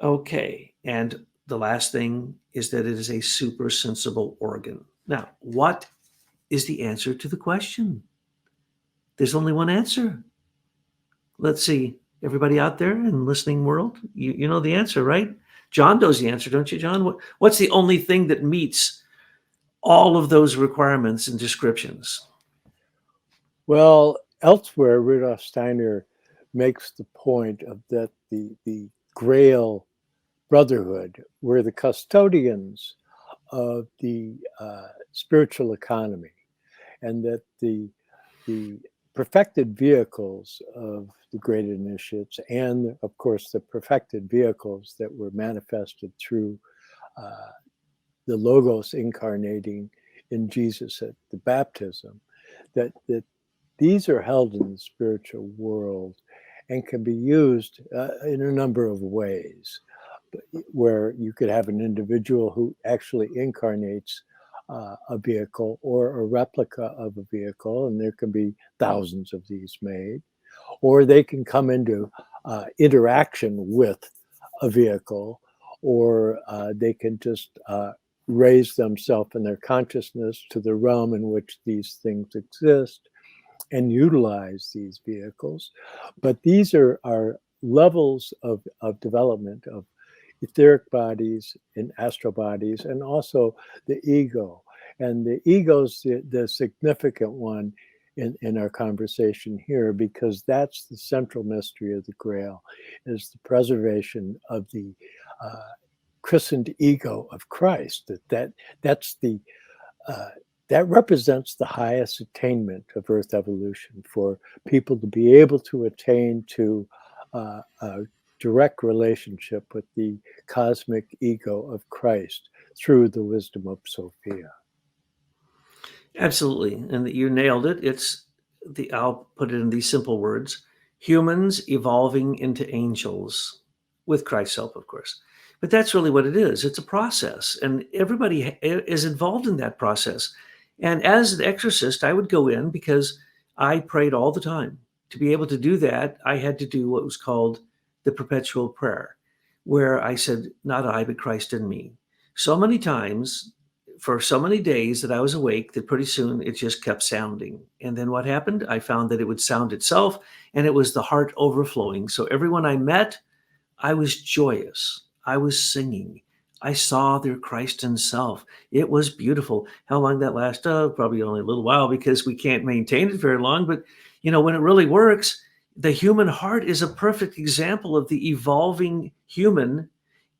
Okay, and the last thing is that it is a super sensible organ. Now, what is the answer to the question? There's only one answer. Let's see, everybody out there in listening world, you know the answer, right? John knows the answer, don't you, John? What's the only thing that meets all of those requirements and descriptions? Well, elsewhere, Rudolf Steiner makes the point of that the Grail Brotherhood were the custodians of the spiritual economy, and that the perfected vehicles of the great initiates, and of course the perfected vehicles that were manifested through the Logos incarnating in Jesus at the baptism, that these are held in the spiritual world and can be used in a number of ways, where you could have an individual who actually incarnates a vehicle or a replica of a vehicle, and there can be thousands of these made, or they can come into interaction with a vehicle, or they can just raise themselves in their consciousness to the realm in which these things exist and utilize these vehicles. But these are levels of development of etheric bodies and astral bodies, and also the ego. And the ego's the significant one in our conversation here, because that's the central mystery of the Grail, is the preservation of the christened ego of Christ. That's the that represents the highest attainment of Earth evolution, for people to be able to attain to a direct relationship with the cosmic ego of Christ through the wisdom of Sophia. Absolutely. And you nailed it. I'll put it in these simple words: humans evolving into angels with Christ's help, of course. But that's really what it is. It's a process, and everybody is involved in that process. And as an exorcist, I would go in because I prayed all the time. To be able to do that, I had to do what was called the perpetual prayer, where I said, "Not I, but Christ in me." So many times, for so many days that I was awake, that pretty soon it just kept sounding. And then what happened? I found that it would sound itself, and it was the heart overflowing. So everyone I met, I was joyous. I was singing. I saw their Christ himself. It was beautiful. How long that lasted? Oh, probably only a little while, because we can't maintain it very long. But, when it really works, the human heart is a perfect example of the evolving human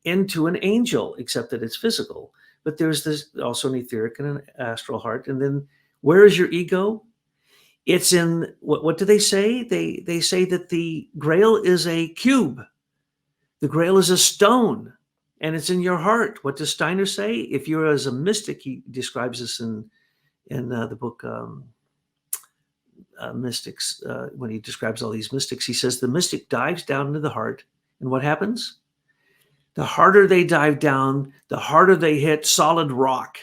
into an angel, except that it's physical. But there's this also an etheric and an astral heart. And then where is your ego? It's in what do they say? They say that the Grail is a cube. The Grail is a stone, and it's in your heart. What does Steiner say? If you're as a mystic, he describes this in the book Mystics. When he describes all these mystics, he says the mystic dives down into the heart, and what happens? The harder they dive down, the harder they hit solid rock.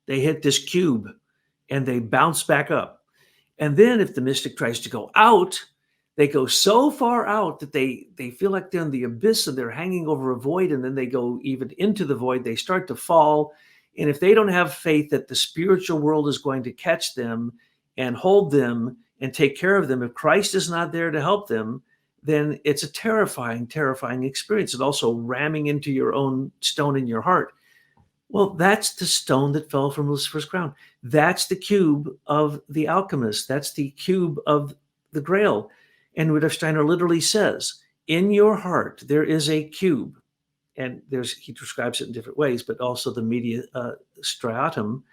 They hit this cube, and they bounce back up. And then if the mystic tries to go out, they go so far out that they feel like they're in the abyss and they're hanging over a void, and then they go even into the void. They start to fall. And if they don't have faith that the spiritual world is going to catch them and hold them and take care of them, if Christ is not there to help them, then it's a terrifying, terrifying experience. And also ramming into your own stone in your heart. Well, that's the stone that fell from Lucifer's crown. That's the cube of the alchemist. That's the cube of the Grail. And Rudolf Steiner literally says, in your heart, there is a cube. And he describes it in different ways, but also the media striatum,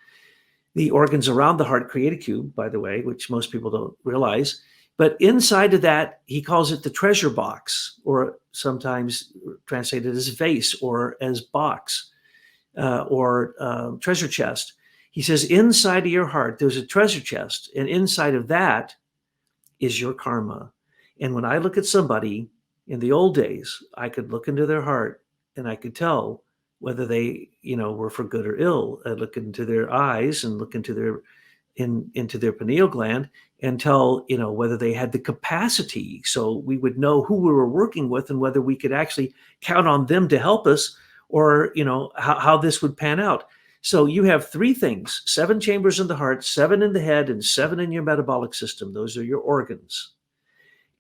the organs around the heart, create a cube, by the way, which most people don't realize. But inside of that, he calls it the treasure box, or sometimes translated as vase or as box. Or treasure chest. He says, inside of your heart, there's a treasure chest, and inside of that is your karma. And when I look at somebody in the old days, I could look into their heart and I could tell whether they, were for good or ill. I'd look into their eyes and look into their pineal gland and tell, whether they had the capacity. So we would know who we were working with and whether we could actually count on them to help us, or how this would pan out. So you have three things: 7 chambers in the heart, 7 in the head, and 7 in your metabolic system. Those are your organs.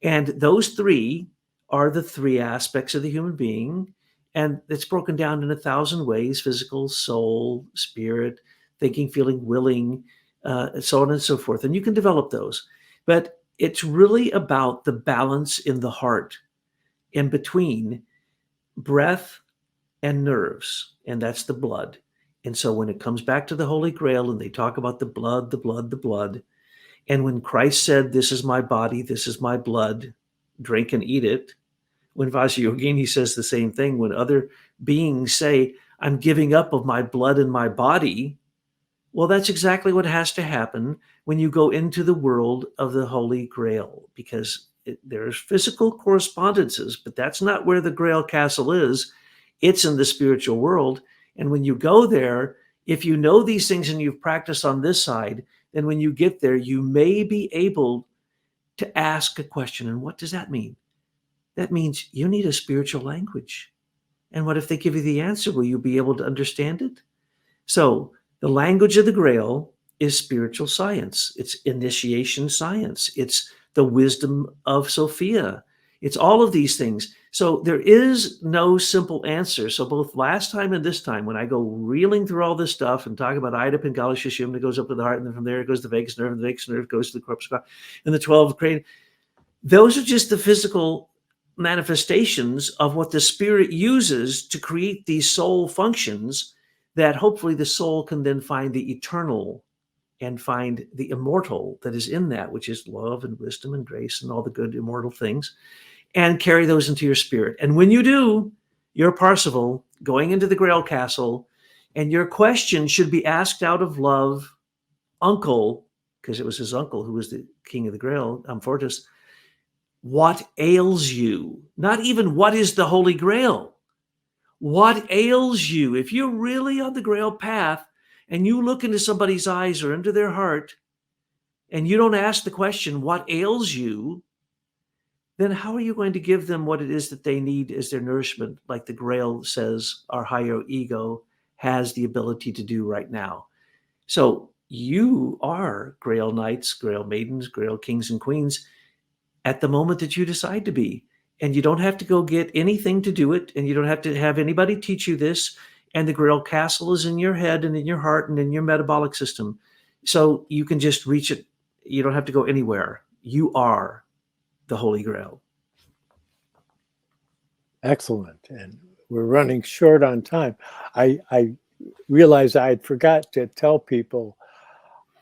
And those 3 are the 3 aspects of the human being. And it's broken down in 1,000 ways: physical, soul, spirit, thinking, feeling, willing, and so on and so forth. And you can develop those. But it's really about the balance in the heart in between breath and nerves, and that's the blood. And so when it comes back to the Holy Grail and they talk about the blood, the blood, the blood, and when Christ said, "This is my body, this is my blood, drink and eat it," when Vasiogini says the same thing, when other beings say, "I'm giving up of my blood and my body," well, that's exactly what has to happen when you go into the world of the Holy Grail, because there's physical correspondences, but that's not where the Grail Castle is. It's in the spiritual world. And when you go there, if you know these things and you've practiced on this side, then when you get there, you may be able to ask a question. And what does that mean? That means you need a spiritual language. And what if they give you the answer? Will you be able to understand it? So the language of the Grail is spiritual science. It's initiation science. It's the wisdom of Sophia. It's all of these things. So there is no simple answer. So both last time and this time, when I go reeling through all this stuff and talk about Ida Pingala Shishim that goes up to the heart, and then from there it goes to the vagus nerve, and the vagus nerve goes to the corpuscle, and the 12 cranium. Those are just the physical manifestations of what the spirit uses to create these soul functions that hopefully the soul can then find the eternal and find the immortal that is in that, which is love and wisdom and grace and all the good immortal things, and carry those into your spirit. And when you do, you're Parsifal going into the Grail Castle, and your question should be asked out of love, uncle, because it was his uncle who was the king of the Grail, Amfortas. What ails you? Not even what is the Holy Grail. What ails you? If you're really on the Grail path and you look into somebody's eyes or into their heart and you don't ask the question, what ails you? Then how are you going to give them what it is that they need as their nourishment, like the Grail says our higher ego has the ability to do right now? So you are Grail Knights, Grail Maidens, Grail Kings and Queens at the moment that you decide to be. And you don't have to go get anything to do it, and you don't have to have anybody teach you this. And the Grail Castle is in your head and in your heart and in your metabolic system. So you can just reach it. You don't have to go anywhere. You are the Holy Grail. Excellent. And we're running short on time. I realized I had forgot to tell people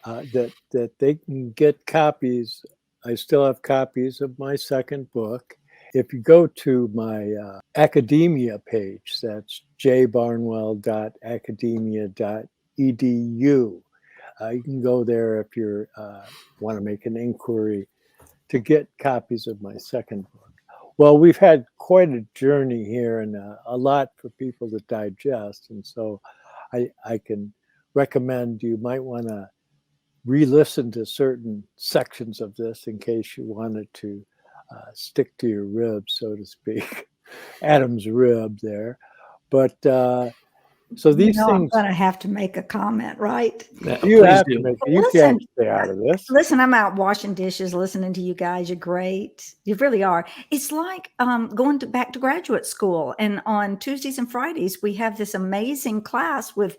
that they can get copies. I still have copies of my second book. If you go to my academia page, that's jbarnwell.academia.edu. You can go there if you want to make an inquiry to get copies of my second book. Well, we've had quite a journey here and a lot for people to digest. And so I can recommend you might want to re-listen to certain sections of this in case you wanted to stick to your rib, so to speak, Adam's rib there. But so these things, I'm going to have to make a comment, right? You have to make it. You can't stay out of this. Listen, I'm out washing dishes, listening to you guys. You're great. You really are. It's like going back to graduate school. And on Tuesdays and Fridays, we have this amazing class with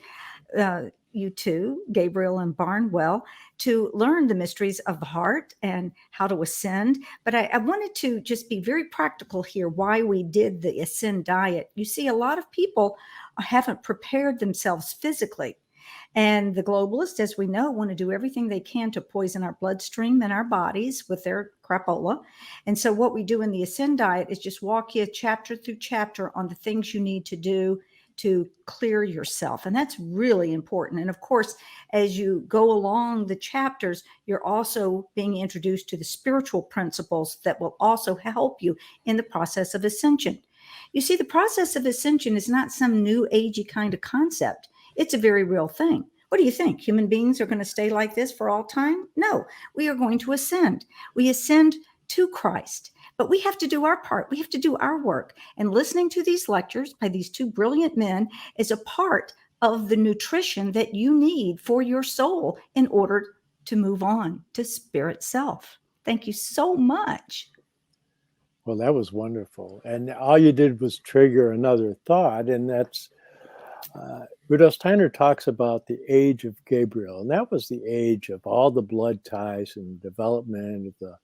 you two, Gabriel and Barnwell, to learn the mysteries of the heart and how to ascend. But I wanted to just be very practical here, why we did the Ascend diet. You see, a lot of people haven't prepared themselves physically. And the globalists, as we know, want to do everything they can to poison our bloodstream and our bodies with their crapola. And so what we do in the Ascend diet is just walk you chapter through chapter on the things you need to do to clear yourself. And that's really important. And of course, as you go along the chapters, you're also being introduced to the spiritual principles that will also help you in the process of ascension. You see, the process of ascension is not some new agey kind of concept. It's a very real thing. What do you think? Human beings are going to stay like this for all time? No, we are going to ascend. We ascend to Christ. But we have to do our part. We have to do our work. And listening to these lectures by these two brilliant men is a part of the nutrition that you need for your soul in order to move on to spirit self. Thank you so much. Well, that was wonderful. And all you did was trigger another thought, and that's Rudolf Steiner talks about the Age of Gabriel, and that was the age of all the blood ties and development of the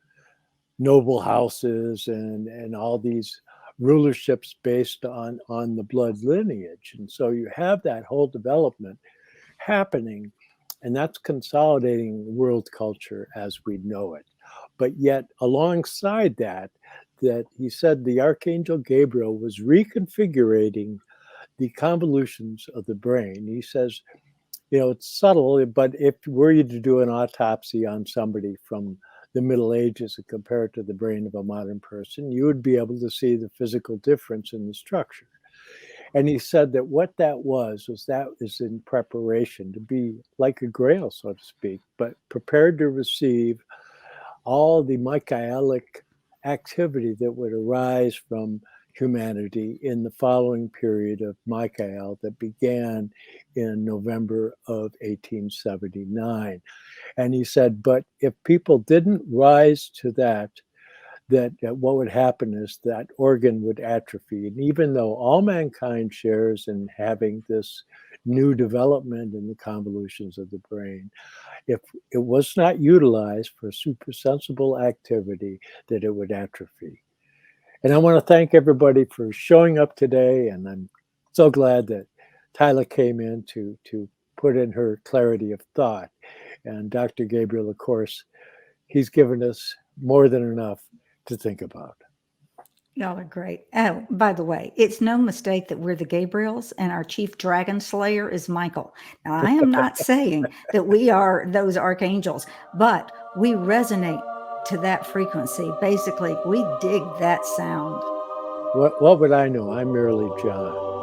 noble houses and all these rulerships based on the blood lineage. And so you have that whole development happening, and that's consolidating world culture as we know it. But yet alongside that he said the Archangel Gabriel was reconfiguring the convolutions of the brain. He says, it's subtle, but if were you to do an autopsy on somebody from the Middle Ages and compare it to the brain of a modern person, you would be able to see the physical difference in the structure. And he said that what that was in preparation to be like a grail, so to speak, but prepared to receive all the Michaelic activity that would arise from humanity in the following period of Michael that began in November of 1879. And he said, but if people didn't rise to that what would happen is that organ would atrophy. And even though all mankind shares in having this new development in the convolutions of the brain, if it was not utilized for supersensible activity, that it would atrophy. And I want to thank everybody for showing up today. And I'm so glad that Tyler came in to put in her clarity of thought. And Dr. Gabriel, of course, he's given us more than enough to think about. Y'all are great. Oh, by the way, it's no mistake that we're the Gabriels and our chief dragon slayer is Michael. Now, I am not saying that we are those archangels, but we resonate to that frequency. Basically, we dig that sound. What would I know? I'm merely John.